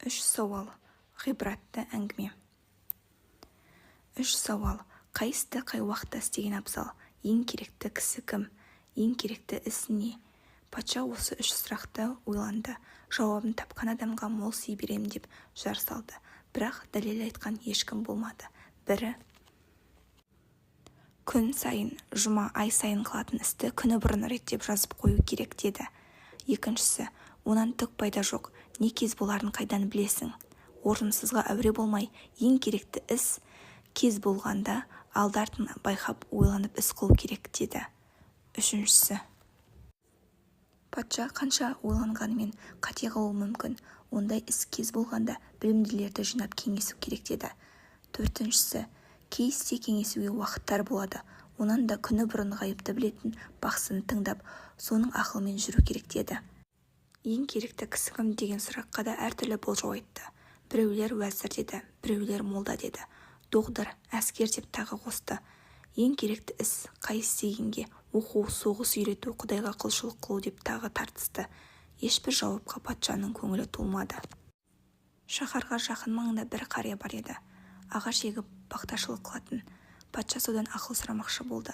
Үш сауал. Ғибратты әңгіме. Үш сауал. Қай істі қай уақытта істеген абзал? Ең керекті кісі кім? Ең керекті іс не? Патша осы үш сұрақты ойланды. Жауабын тапқан адамға мол сый берем деп жар салды. Бірақ дәлел айтқан ешкім болмады. Бірі: күн сайын, жұма, ай сайын қылатын істі күні бұрын реттеп жазып қою керек деді. Екіншісі: онан түк пайда жоқ, не кез боларын қайдан білесің? Орынсызға әуре болмай, ең керекті іс кез болғанда алды-артын байқап ойланып іс қылу керек деді. Үшіншісі: патша қанша ойланғанымен қате қалуы мүмкін, ондай іс кез болғанда білімділерді жинап кеңесу керек деді. Төртіншісі: кей істе кеңесуге уақыттар болады, онан да күні бұрын ғайыпты білетін бақсыны тыңдап, соның ақылымен жүру керек деді. Ең керекті кісі кім деген сұраққа да әртүрлі болжау айтты. Біреулер уәзір деді, біреулер молда деді, доғдыр, әскер деп тағы қосты. Ең керекті іс қай істегенге оқу, соғыс үйрету, құдайға құлшылық қылу деп тағы тартысты. Ешбір жауапқа патшаның көңілі толмады. Шаһарға жақын маңында бір қария бар еді. Ағаш егіп бақташылық қылатын. Патша содан ақыл сұрамақшы болды.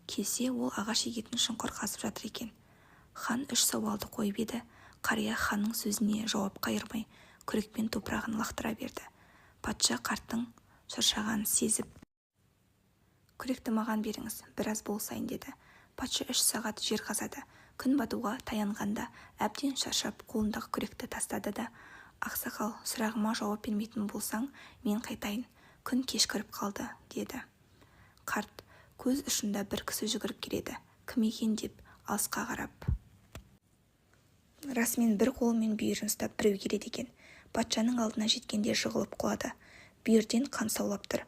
Келсе, ол ағаш егетін шұңқыр қазып жатыр екен. Хан үш сауалды қойып еді. Қария ханның сөзіне жауап қайырмай, күрекпен топырағын лақтыра берді. Патша қарттың шаршағанын сезіп: күректі маған беріңіз, біраз болсайын деді. Патша 3 сағат жер қазады. Күн батуға таянғанда әбден шаршап қолындағы күректі тастады да: ақсақал, сұрағыма жауап бермейтін болсаң, мен қайтайын. Күн кешкіріп қалды, деді. Қарт көз ұшында бір кісі жүгіріп келеді. Кім екен деп алысқа қарап: расымен бір қолымен бүйірін ұстап біреу келеді екен. Патшаның алдына жеткенде жығылып құлады. Бүйірден қан саулап тұр.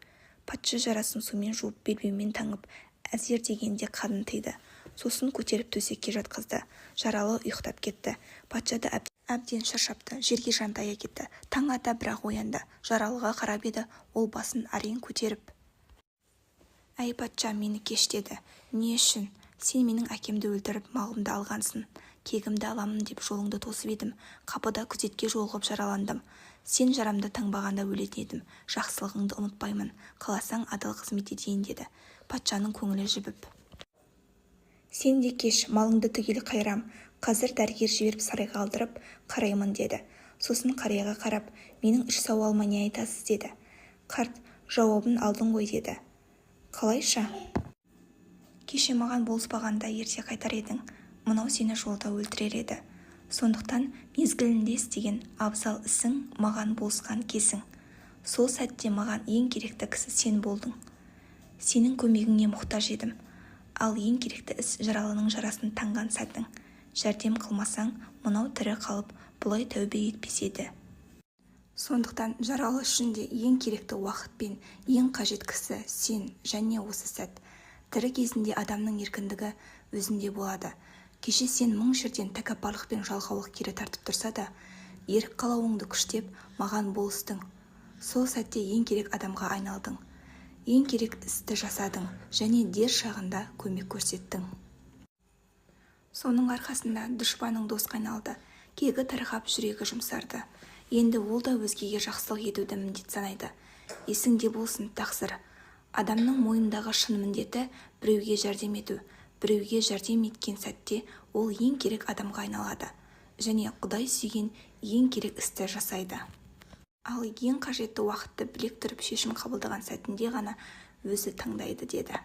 Патша жарасын сумен жуып, белбеумен таңып, әзер дегенде қанын тыйды. Сосын көтеріп төсекке жатқызды. Жаралы ұйықтап кетті. Патша да әбден шаршапты, жерге жантая кетті. Таң ата бірақ оянды. Жаралыға қарап еді, ол басын әрең көтеріп: әй патша, мені кеш деді. Не үшін? Сен менің әкемді өлтіріп, малымды алғансың. Кегімді аламын деп жолыңды тосып едім. Қапыда күзетке жолығып жараландым. Сен жарамды таңбағанда өлетін едім. Жақсылығыңды ұмытпаймын. Қаласаң адал қызмет етейін деді. Патшаның көңілі жібіп: сен де кеш, малыңды түгел қайрам. Қазір дәрігер жіберіп сарайға алдырып қараймын деді. Сосын қарияға қарап: менің 3 сауалыма не айтасыз деді. Қарт: жауабын алдың ғой деді. Қалайша? Кеше маған болыспағанда ерте қайтар едің. Мынау сені жолда өлтірер еді. Сондықтан мезгілінде істеген абзал ісің маған болысқан кесің. Сол сәтте маған ең керекті кісі сен болдың. Сенің көмегіңе мұқтаж едім. Ал ең керекті іс жаралының жарасын таңған сәтің. Жәрдем қылмасаң, мынау тірі қалып, бұлай тәубе етпес еді. Сондықтан жаралы үшін де ең керекті уақыт пен ең қажет кісі сен, және осы сәт. Тірі кезінде адамның еркіндігі өзінде болады. Кеше сен мың жерден тәкаппарлық пен жалқаулық кері тартып тұрса да, ерік қалауыңды күштеп маған болыстың. Сол сәтте ең керек адамға айналдың. Ең керек істі жасадың, және дер шағында көмек көрсеттің. Соның арқасында дұшпаның досқа айналды. Кегі тарқап, жүрегі жұмсарды. Енді ол да өзгеге жақсылық етуді міндет санайды. Есіңде болсын тақсыр. Адамның мойнындағы шын міндеті біреуге жәрдем ету. Біреуге жәрдем еткен сәтте ол ең керек адамға айналады. Және Құдай сүйген ең керек істі жасайды. Ал ең қажетті уақытты білек тұрып шешім қабылдаған сәтінде ғана өзі таңдайды деді.